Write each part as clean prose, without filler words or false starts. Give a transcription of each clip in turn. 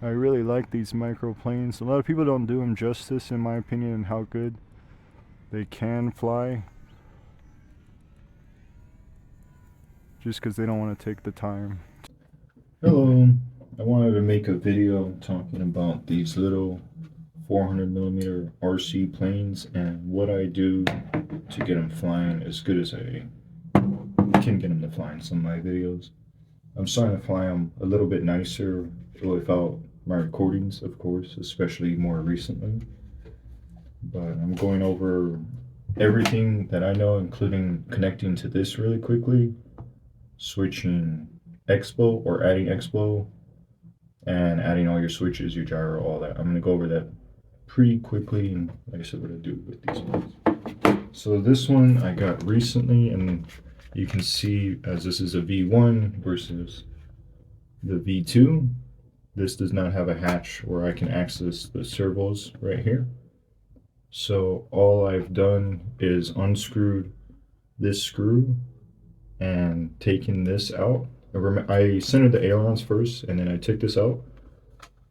I really like these microplanes. A lot of people don't do them justice, in my opinion, and how good they can fly, just because they don't want to take the time. Hello, I wanted to make a video talking about these little 400mm RC planes and what I do to get them flying as good as I can get them to fly in some of my videos. I'm starting to fly them a little bit nicer without my recordings, of course, especially more recently. But I'm going over everything that I know, including connecting to this really quickly, switching Expo or adding Expo, and adding all your switches, your gyro, all that. I'm going to go over that pretty quickly, and like I said, what I do with these ones. So this one I got recently, and you can see as this is a V1 versus the V2. This does not have a hatch where I can access the servos right here. So all I've done is unscrewed this screw and taken this out. I centered the ailerons first, and then I took this out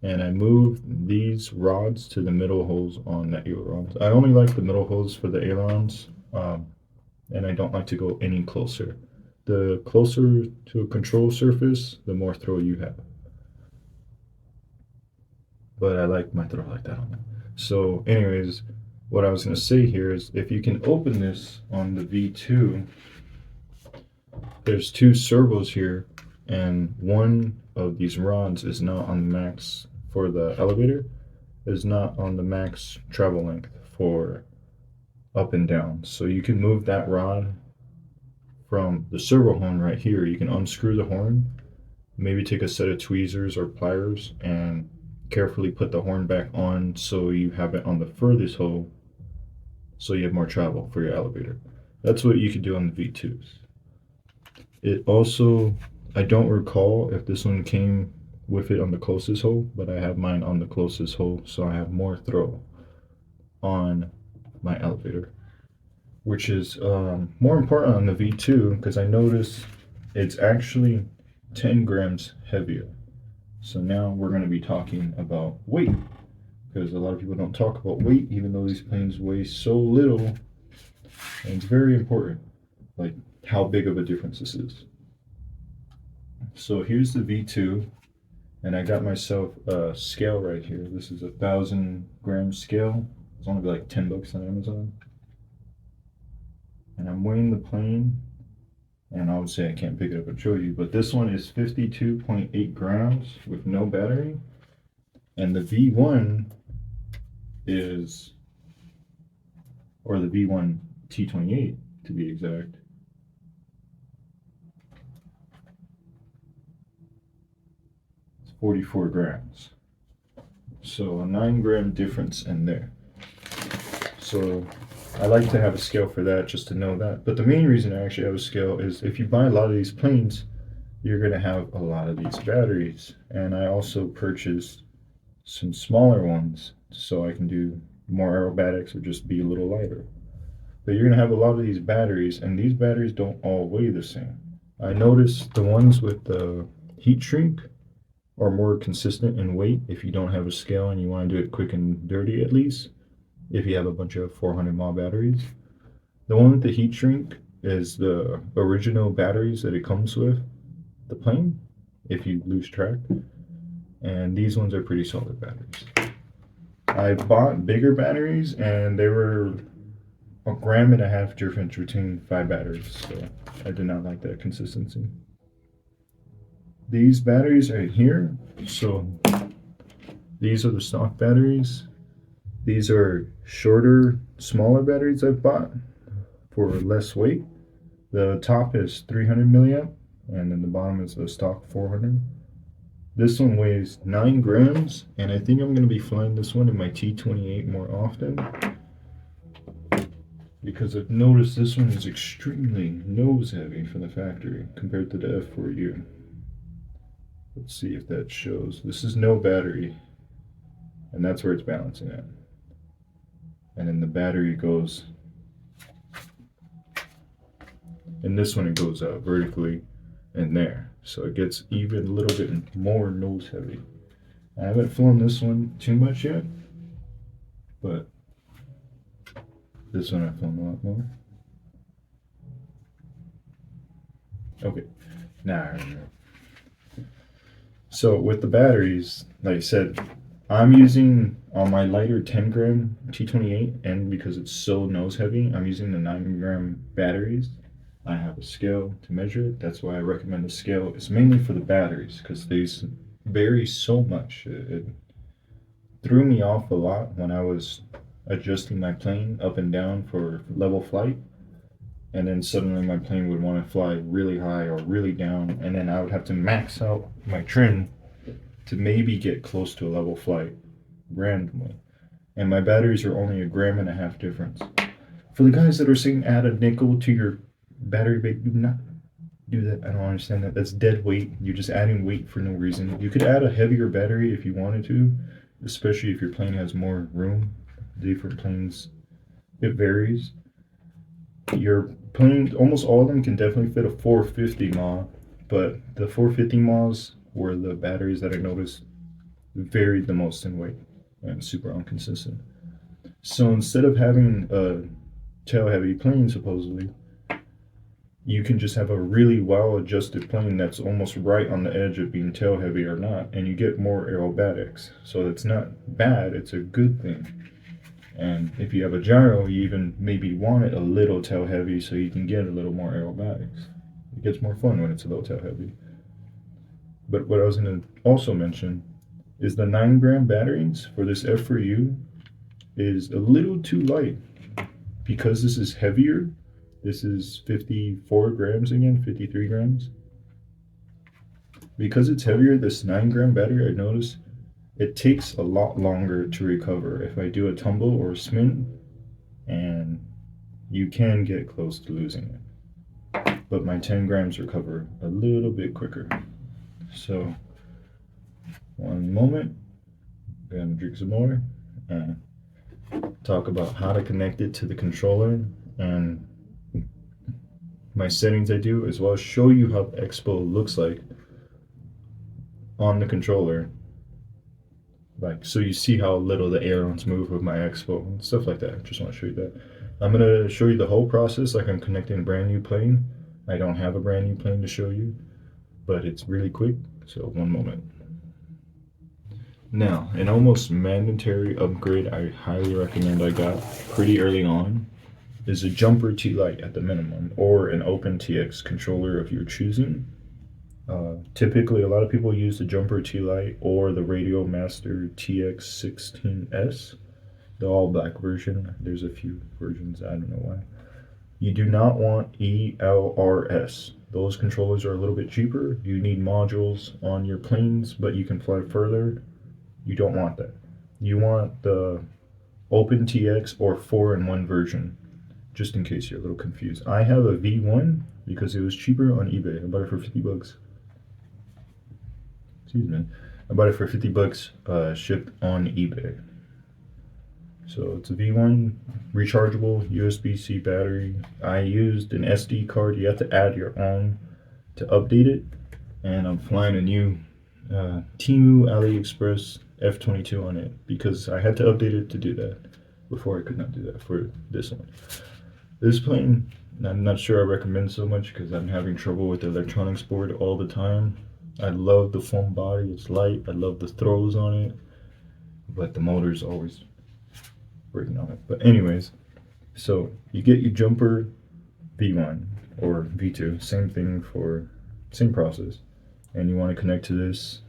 and I moved these rods to the middle holes on the ailerons. I only like the middle holes for the ailerons, and I don't like to go any closer. The closer to a control surface, the more throw you have. But I like my throw like that on them. So anyways, what I was going to say here is if you can open this on the V2, there's two servos here, and one of these rods is not on the max for the elevator, is not on the max travel length for up and down. So you can move that rod from the servo horn right here. You can unscrew the horn, maybe take a set of tweezers or pliers and carefully put the horn back on so you have it on the furthest hole so you have more travel for your elevator. That's what you could do on the V2s. It also, I don't recall if this one came with it on the closest hole, but I have mine on the closest hole, so I have more throw on my elevator, which is more important on the V2 because I noticed it's actually 10 grams heavier. So now we're going to be talking about weight, because a lot of people don't talk about weight even though these planes weigh so little, and it's very important, like how big of a difference this is. So here's the V2, and I got myself a scale right here. This is 1,000-gram scale. It's only like $10 on Amazon. And I'm weighing the plane, and obviously I can't pick it up and show you, but this one is 52.8 grams with no battery. And the V1 is, or the V1 T28 to be exact, it's 44 grams. So a 9-gram difference in there. So I like to have a scale for that, just to know that. But the main reason I actually have a scale is if you buy a lot of these planes, you're going to have a lot of these batteries. And I also purchased some smaller ones so I can do more aerobatics or just be a little lighter. But you're going to have a lot of these batteries, and these batteries don't all weigh the same. I noticed the ones with the heat shrink are more consistent in weight if you don't have a scale and you want to do it quick and dirty, at least if you have a bunch of 400 mAh batteries. The one with the heat shrink is the original batteries that it comes with the plane if you lose track, and these ones are pretty solid batteries. I bought bigger batteries and they were 1.5 grams difference between 5 batteries, so I did not like that consistency. These batteries are here, so these are the stock batteries. These are shorter, smaller batteries I've bought for less weight. The top is 300 milliamp, and then the bottom is the stock 400. This one weighs 9 grams, and I think I'm going to be flying this one in my T28 more often, because I've noticed this one is extremely nose heavy for the factory compared to the F4U. Let's see if that shows. This is no battery, and that's where it's balancing at. And then the battery goes, and this one it goes out vertically in there, so it gets even a little bit more nose heavy. I haven't flown this one too much yet, but this one I've flown a lot more. Okay, now I remember. So with the batteries, like I said, I'm using on my lighter 10 gram T28, and because it's so nose heavy, I'm using the 9 gram batteries. I have a scale to measure it. That's why I recommend the scale. It's mainly for the batteries because these vary so much. It threw me off a lot when I was adjusting my plane up and down for level flight, and then suddenly my plane would want to fly really high or really down, and then I would have to max out my trim to maybe get close to a level flight randomly. And my batteries are only 1.5 grams difference. For the guys that are saying add a nickel to your battery bag, do not do that. I don't understand that. That's dead weight. You're just adding weight for no reason. You could add a heavier battery if you wanted to, especially if your plane has more room. Different planes, it varies. Your plane, almost all of them can definitely fit a 450 mAh, but the 450 mAhs were the batteries that I noticed varied the most in weight and super inconsistent. So instead of having a tail heavy plane, supposedly, you can just have a really well adjusted plane that's almost right on the edge of being tail heavy or not, and you get more aerobatics. So it's not bad, it's a good thing. And if you have a gyro, you even maybe want it a little tail heavy so you can get a little more aerobatics. It gets more fun when it's a little tail heavy. But what I was going to also mention is the 9 gram batteries for this F4U is a little too light because this is heavier. This is 54 grams again, 53 grams. Because it's heavier, this 9 gram battery, I noticed it takes a lot longer to recover if I do a tumble or a spin, and you can get close to losing it. But my 10 grams recover a little bit quicker. So, one moment, I'm gonna drink some more and talk about how to connect it to the controller and my settings I do, as well as show you how the Expo looks like on the controller. Like, so you see how little the ailerons move with my Expo and stuff like that. Just want to show you that. I'm going to show you the whole process like I'm connecting a brand new plane. I don't have a brand new plane to show you, but it's really quick. So one moment. Now, an almost mandatory upgrade I highly recommend I got pretty early on is a jumper T-Lite at the minimum, or an Open TX controller of your choosing. Typically, a lot of people use the Jumper T-Lite or the Radio Master TX16S, the all black version. There's a few versions, I don't know why. You do not want ELRS. Those controllers are a little bit cheaper. You need modules on your planes, but you can fly further. You don't want that. You want the Open TX or 4-in-1 version, just in case you're a little confused. I have a V1 because it was cheaper on eBay. I bought it for 50 bucks. Excuse me. I bought it for 50 bucks shipped on eBay. So it's a V1 rechargeable USB-C battery. I used an SD card. You have to add your own to update it. And I'm flying a new Temu AliExpress F22 on it because I had to update it to do that. Before I could not do that for this one. This plane, I'm not sure I recommend so much because I'm having trouble with the electronics board all the time. I love the foam body, it's light, I love the throws on it, but the motor's always breaking on it. But anyways, so you get your jumper V1 or V2, same thing for, same process. And you want to connect to this,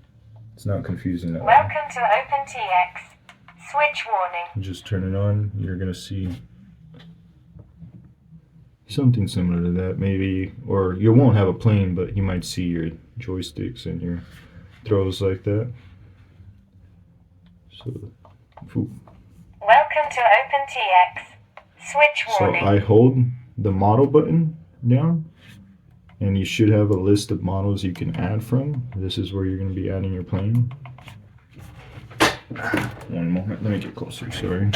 it's not confusing at all. Welcome to OpenTX. Switch warning. Just turn it on, you're gonna see something similar to that maybe, or you won't have a plane, but you might see your joysticks and your throws like that. So, welcome to OpenTX. Switch warning. So I hold the model button down, and you should have a list of models you can add from. This is where you're going to be adding your plane. One moment, let me get closer, sorry.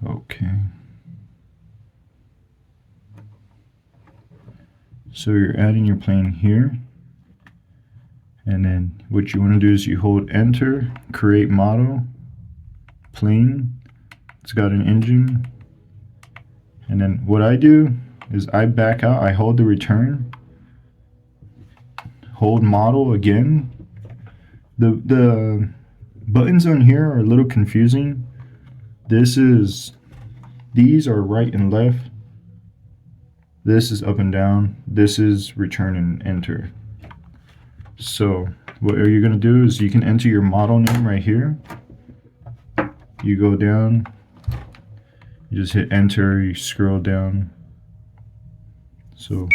Okay. So you're adding your plane here, and then what you want to do is you hold enter, create model, plane, it's got an engine, and then what I do is I back out, I hold the return, hold model again. The buttons on here are a little confusing. These are right and left. This is up and down. This is return and enter. So what you're going to do is you can enter your model name right here. You go down, you just hit enter, you scroll down. So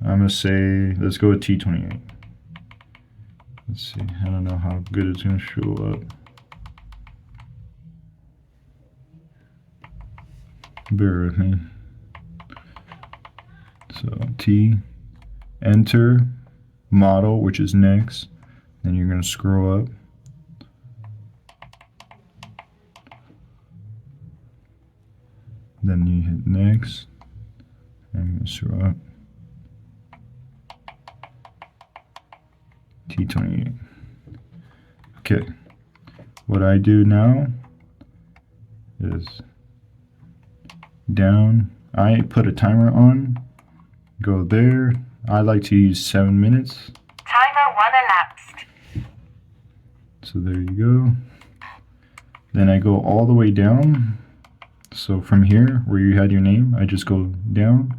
I'm going to say, let's go with T28. Let's see, I don't know how good it's going to show up. Bear with me. So T, enter, model, which is next. Then you're going to scroll up. Then you hit next. And you're going to scroll up. T28. Okay. What I do now is down. I put a timer on. Go there. I like to use 7 minutes. Timer 1 elapsed. So there you go. Then I go all the way down. So from here where you had your name, I just go down,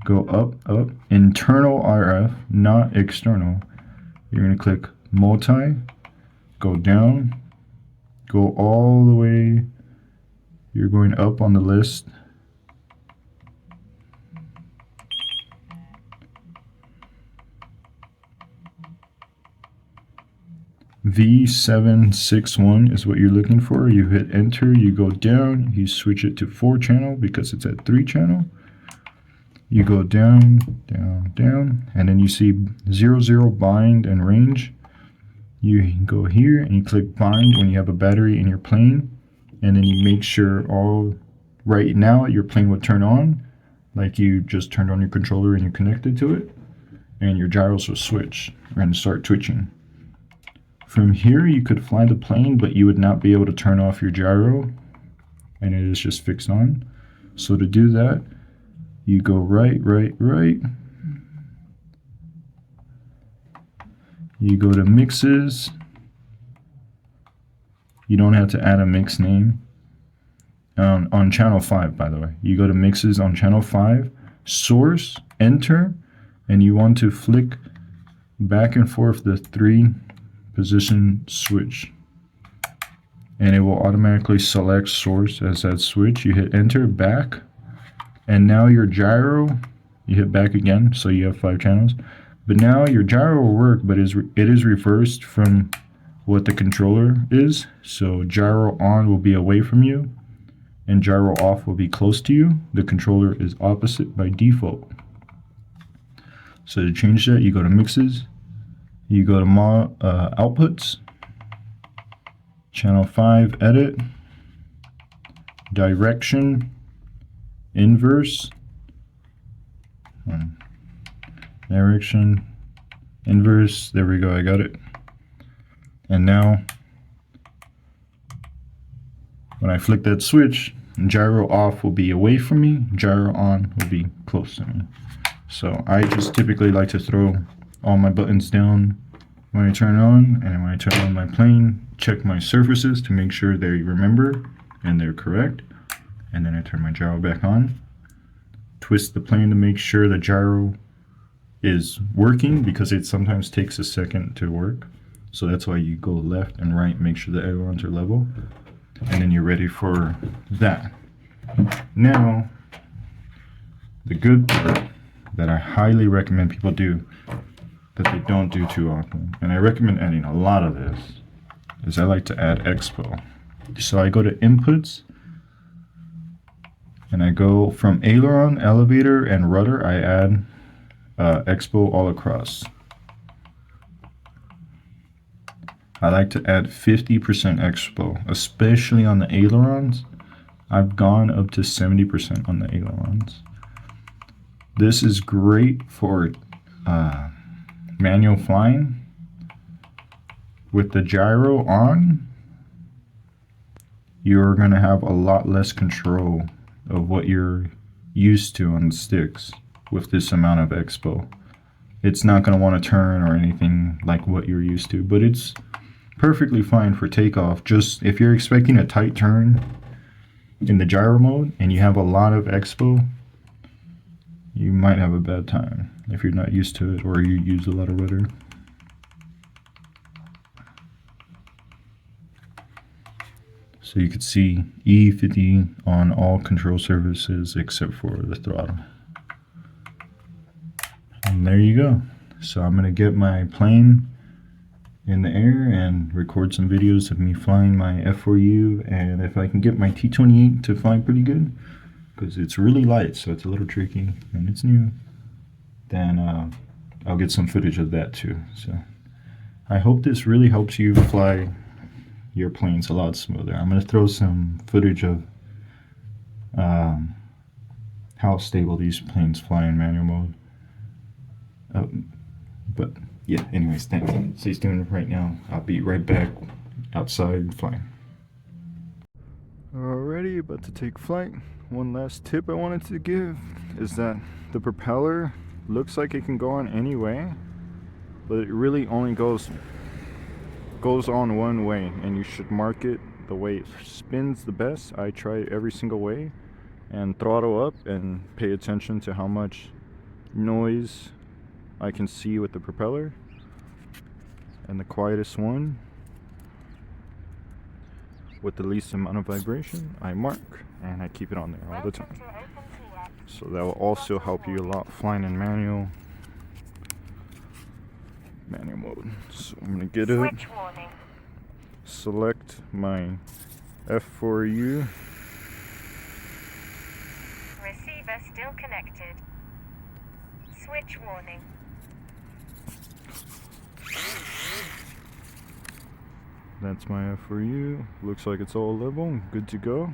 go up, up. Internal RF, not external. You're going to click multi, go down, go all the way. You're going up on the list. V761 is what you're looking for. You hit enter, you go down, you switch it to 4 channel because it's at 3 channel. You go down, down, down, and then you see 00 bind and range. You go here and you click bind when you have a battery in your plane, and then you make sure all right now your plane would turn on, like you just turned on your controller and you connected to it, and your gyros will switch and start twitching. From here you could fly the plane, but you would not be able to turn off your gyro, and it is just fixed on. So to do that, you go right. You go to mixes. You don't have to add a mix name. On channel 5, by the way. You go to mixes on channel 5, source, enter, and you want to flick back and forth the 3 position switch. And it will automatically select source as that switch. You hit enter, back. And now your gyro, you hit back again, so you have 5 channels. But now your gyro will work, but it is reversed from what the controller is. So gyro on will be away from you, and gyro off will be close to you. The controller is opposite by default. So to change that, you go to mixes, you go to outputs, channel 5, edit, direction, inverse, direction, inverse, there we go, I got it. And now when I flick that switch, gyro off will be away from me, gyro on will be close to me. So I just typically like to throw all my buttons down when I turn on, and when I turn on my plane, check my surfaces to make sure they remember and they're correct. And then I turn my gyro back on, twist the plane to make sure the gyro is working, because it sometimes takes a second to work. So that's why you go left and right, make sure the ailerons are level, and then you're ready for that. Now, the good part that I highly recommend people do that they don't do too often, and I recommend adding a lot of this, is I like to add Expo. So I go to inputs, and I go from aileron, elevator, and rudder, I add Expo all across. I like to add 50% Expo, especially on the ailerons. I've gone up to 70% on the ailerons. This is great for manual flying. With the gyro on, you're going to have a lot less control of what you're used to on the sticks with this amount of Expo. It's not going to want to turn or anything like what you're used to, but it's perfectly fine for takeoff. Just if you're expecting a tight turn in the gyro mode and you have a lot of Expo, you might have a bad time if you're not used to it or you use a lot of rudder. So you can see E50 on all control surfaces except for the throttle. And there you go. So I'm gonna get my plane in the air and record some videos of me flying my F4U, and if I can get my T28 to fly pretty good, because it's really light, so it's a little tricky and it's new, then I'll get some footage of that too. So I hope this really helps you fly your planes a lot smoother. I'm going to throw some footage of how stable these planes fly in manual mode. But yeah, anyways, thanks. Stay tuned right now. I'll be right back outside flying. Alrighty, about to take flight. One last tip I wanted to give is that the propeller looks like it can go on any way, but it really only goes on one way, and you should mark it the way it spins the best. I try it every single way, and throttle up and pay attention to how much noise I can see with the propeller, and the quietest one with the least amount of vibration I mark, and I keep it on there all the time. So that will also help you a lot flying in manual mode. So I'm gonna get it, select my F4U. Receiver still connected. Switch warning. That's my F4U. Looks like it's all level, good to go.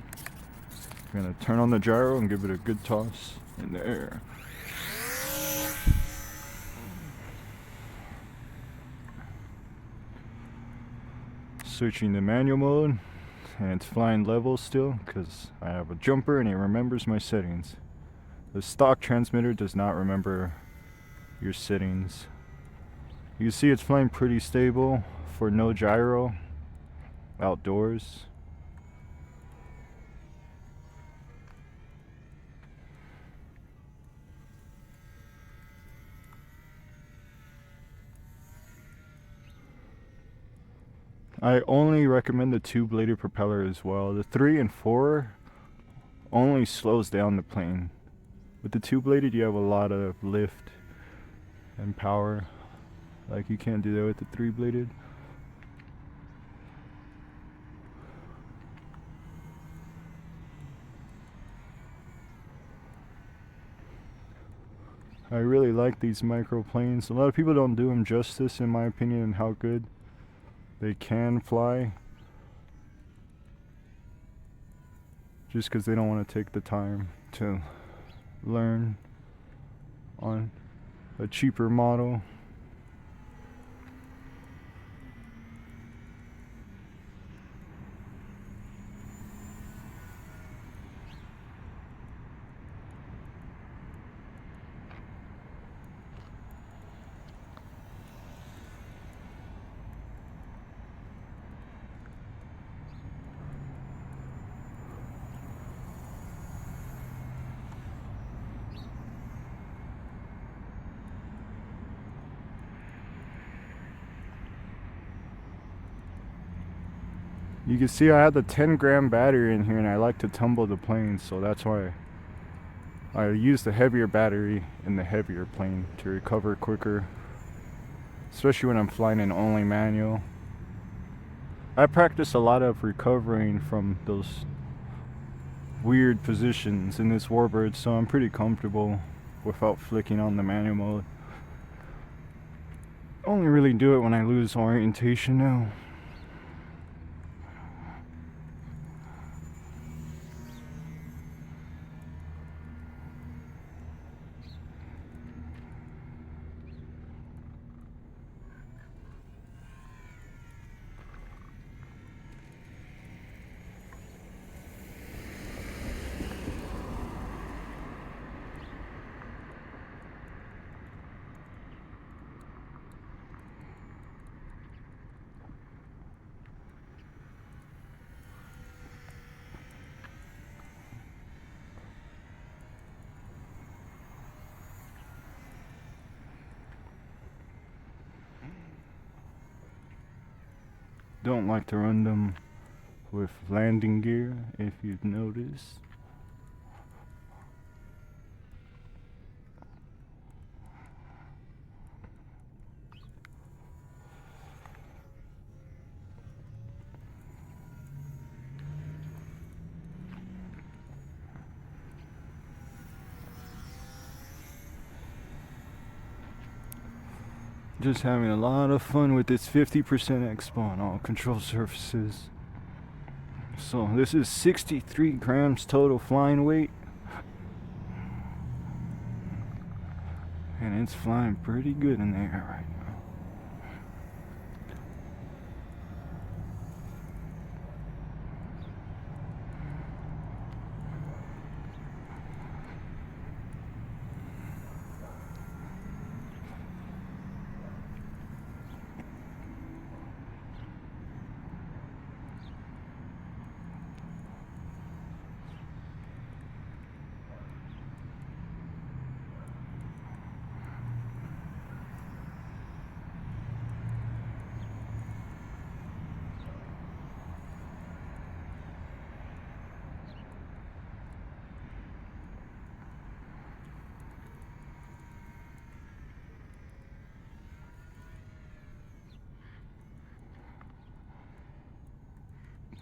I'm gonna turn on the gyro and give it a good toss in the air. Switching to manual mode, and it's flying level still because I have a jumper and it remembers my settings. The stock transmitter does not remember your settings. You can see it's flying pretty stable for no gyro outdoors. I only recommend the 2-bladed propeller as well. The 3 and 4 only slows down the plane. With the 2-bladed you have a lot of lift and power. Like you can't do that with the 3-bladed. I really like these microplanes. A lot of people don't do them justice in my opinion and how good they can fly, just because they don't want to take the time to learn on a cheaper model. You can see I have the 10-gram battery in here, and I like to tumble the plane, so that's why I use the heavier battery in the heavier plane to recover quicker, especially when I'm flying in only manual. I practice a lot of recovering from those weird positions in this warbird, so I'm pretty comfortable without flicking on the manual mode. Only really do it when I lose orientation now. don't like to run them with landing gear, if you've noticed. Just having a lot of fun with this 50% Expo on all control surfaces. So this is 63 grams total flying weight. And it's flying pretty good in the air right now.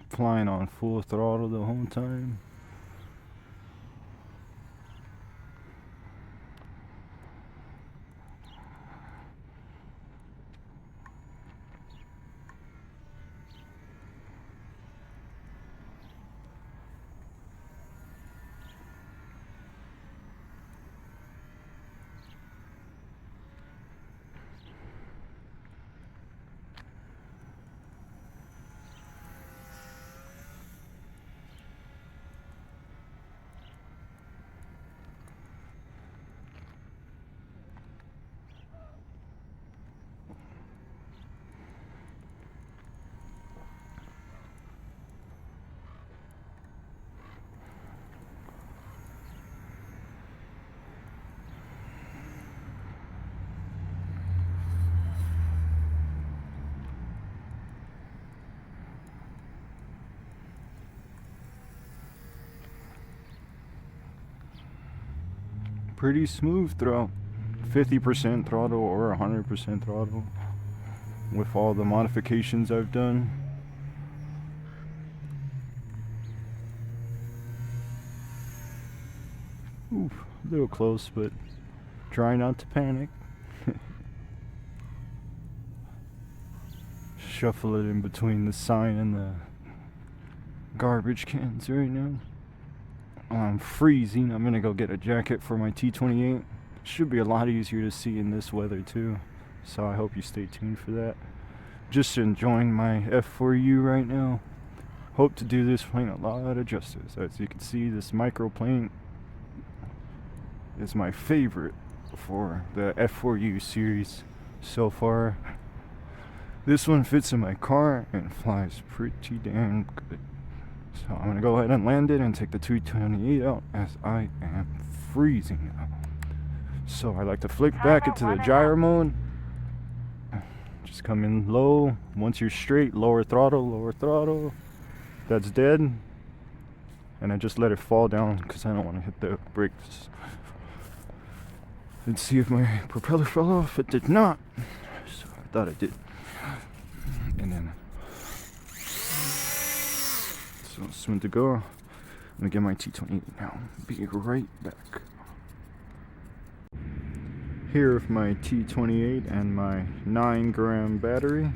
Flying on full throttle the whole time. Pretty smooth throughout 50% throttle or 100% throttle with all the modifications I've done. Oof, a little close, but try not to panic. Shuffle it in between the sign and the garbage cans right now. I'm freezing. I'm gonna go get a jacket for my T28. Should be a lot easier to see in this weather too, so I hope you stay tuned for that. Just enjoying my F4U right now. Hope to do this plane a lot of justice. As you can see, this microplane is my favorite for the F4U series so far. This one fits in my car and flies pretty damn good. So I'm gonna go ahead and land it and take the 228 out as I am freezing now. So I like to flick back into the gyro mode. Just come in low. Once you're straight, lower throttle. That's dead. And I just let it fall down because I don't want to hit the brakes. Let's see if my propeller fell off. It did not. So I thought it did. And then so soon to go. I'm gonna get my T28 now. Be right back. Here with my T28 and my 9-gram battery.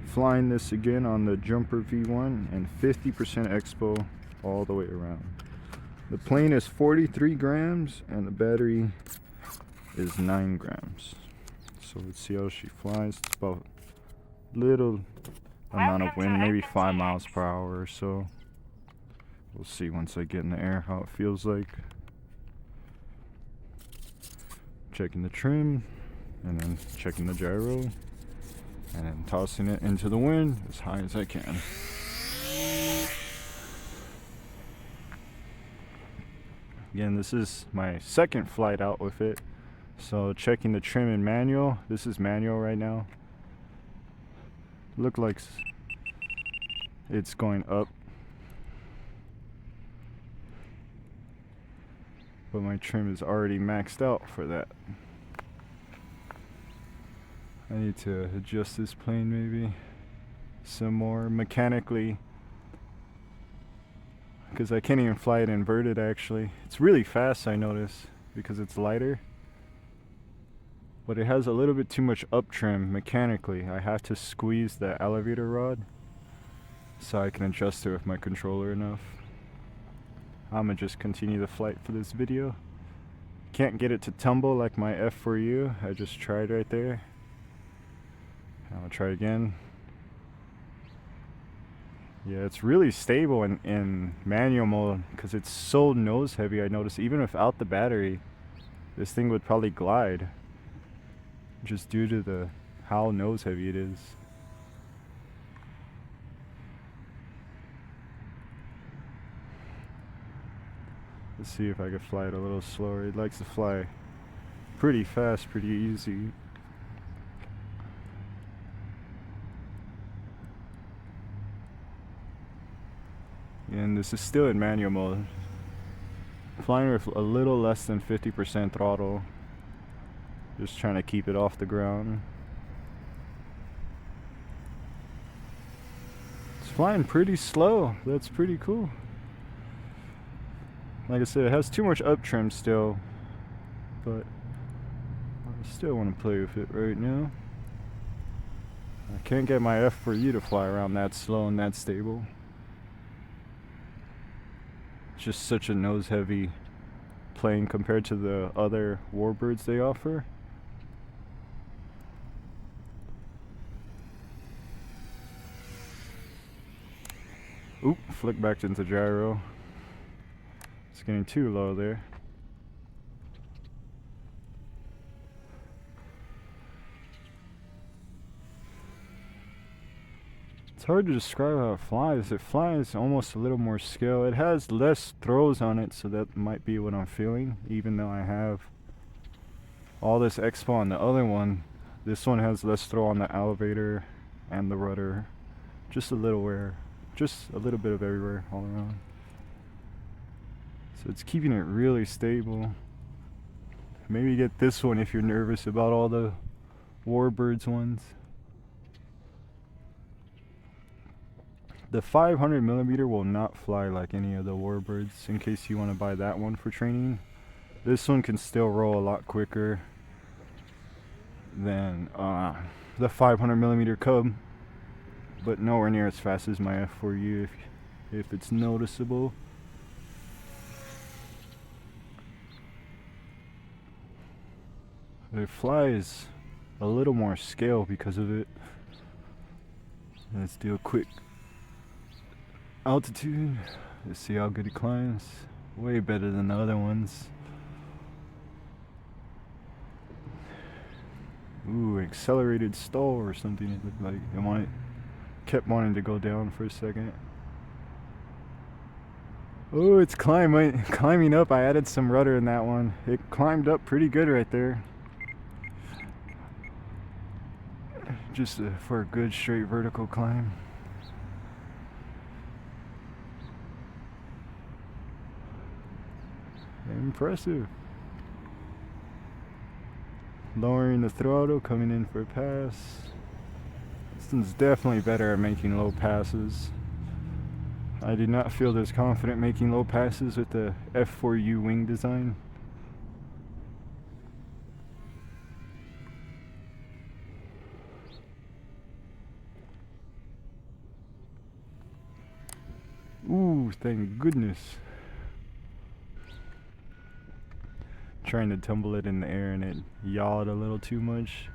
Flying this again on the Jumper V1 and 50% Expo all the way around. The plane is 43 grams and the battery is 9 grams. So let's see how she flies. It's about little amount of wind, maybe 5 miles per hour or so. We'll see once I get in the air how it feels like. Checking the trim, and then checking the gyro, and then tossing it into the wind as high as I can. Again, this is my second flight out with it. So checking the trim in manual. This is manual right now. Look like it's going up. But my trim is already maxed out for that. I need to adjust this plane maybe some more mechanically, because I can't even fly it inverted actually. It's really fast, I notice, because it's lighter. But it has a little bit too much up trim mechanically. I have to squeeze the elevator rod so I can adjust it with my controller enough. I'm gonna just continue the flight for this video. Can't get it to tumble like my F4U. I just tried right there. I'm gonna try again. Yeah, it's really stable in manual mode because it's so nose heavy. I noticed even without the battery, this thing would probably glide, just due to how nose heavy it is. Let's see if I can fly it a little slower. It likes to fly pretty fast, pretty easy. And this is still in manual mode. Flying with a little less than 50% throttle. Just trying to keep it off the ground. It's flying pretty slow. That's pretty cool. Like I said, it has too much up trim still, but I still want to play with it right now. I can't get my F4U to fly around that slow and that stable. It's just such a nose heavy plane compared to the other warbirds they offer. Oop, flick back into gyro. It's getting too low there. It's hard to describe how it flies. It flies almost a little more scale. It has less throws on it, so that might be what I'm feeling. Even though I have all this Expo on the other one, this one has less throw on the elevator and the rudder. Just a little just a little bit of everywhere all around. So it's keeping it really stable. Maybe get this one if you're nervous about all the warbirds ones. The 500mm will not fly like any of the warbirds, in case you want to buy that one for training. This one can still roll a lot quicker than the 500mm Cub, but nowhere near as fast as my F4U if it's noticeable. But it flies a little more scale because of it. Let's do a quick altitude. Let's see how good it climbs. Way better than the other ones. Ooh, accelerated stall or something. It looked like it kept wanting to go down for a second. Oh, it's climbing up. I added some rudder in that one. It climbed up pretty good right there. Just for a good straight vertical climb. Impressive. Lowering the throttle, coming in for a pass. This one's definitely better at making low passes. I did not feel as confident making low passes with the F4U wing design. Ooh, thank goodness. Trying to tumble it in the air and it yawed a little too much.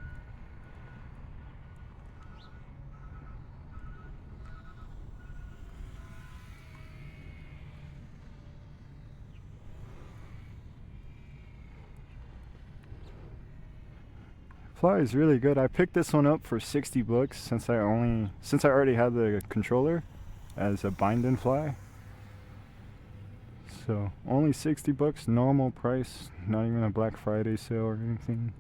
Flies really good. I picked this one up for $60 since I already had the controller as a bind and fly. So only $60, normal price, not even a Black Friday sale or anything.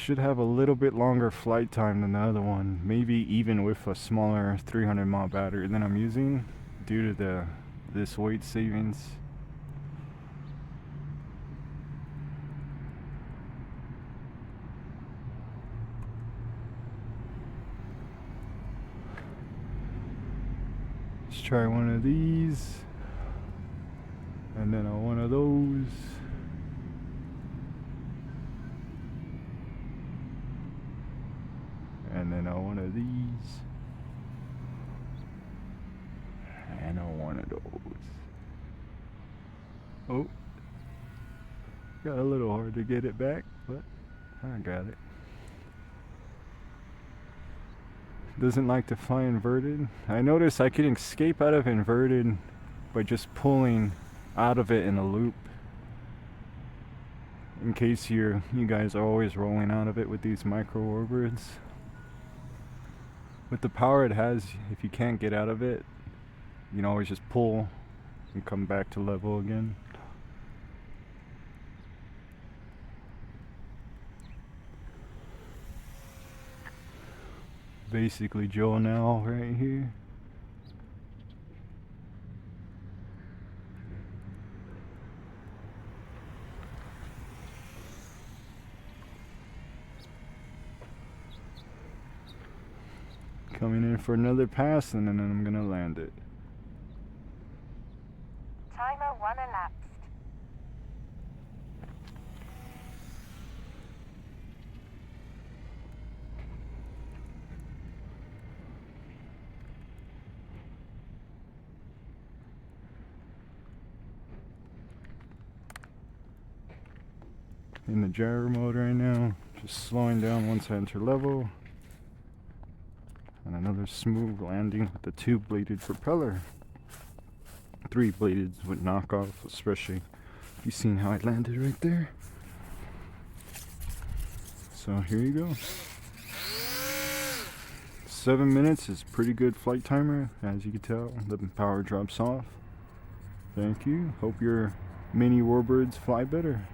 should have a little bit longer flight time than the other one, maybe even with a smaller 300 mAh battery than I'm using due to this weight savings. Let's try one of these, and then one of those. And then one of these. And one of those. Oh. Got a little hard to get it back, but I got it. Doesn't like to fly inverted. I noticed I can escape out of inverted by just pulling out of it in a loop. In case you guys are always rolling out of it with these micro warbirds. With the power it has, if you can't get out of it, you can always just pull and come back to level again. Basically Joe now right here. Coming in for another pass, and then I'm gonna land it. Timer 1 elapsed. In the gyro mode right now, just slowing down once I enter level. And another smooth landing with the 2-bladed propeller. 3 bladed would knock off, especially you seen how I landed right there. So here you go. 7 minutes is pretty good flight timer. As you can tell, the power drops off. Thank you. Hope your mini warbirds fly better.